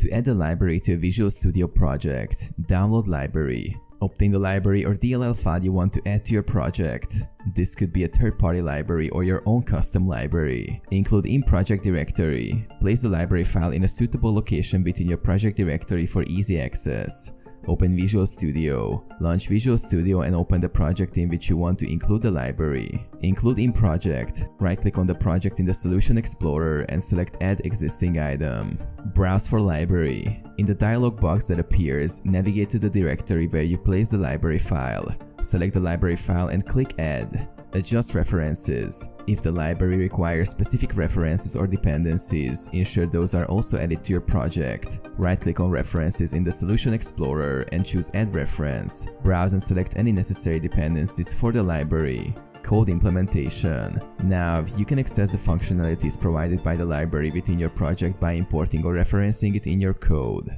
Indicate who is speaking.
Speaker 1: To add a library to a Visual Studio project, download library. Obtain the library or DLL file you want to add to your project. This could be a third-party library or your own custom library. Include in project directory. Place the library file in a suitable location within your project directory for easy access. Open Visual Studio. Launch Visual Studio and open the project in which you want to include the library. Include in project. Right-click on the project in the Solution Explorer and select Add Existing Item. Browse for library. In the dialog box that appears, navigate to the directory where you place the library file. Select the library file and click Add. Adjust references. If the library requires specific references or dependencies, ensure those are also added to your project. Right-click on References in the Solution Explorer and choose Add Reference. Browse and select any necessary dependencies for the library. Code implementation. Now, you can access the functionalities provided by the library within your project by importing or referencing it in your code.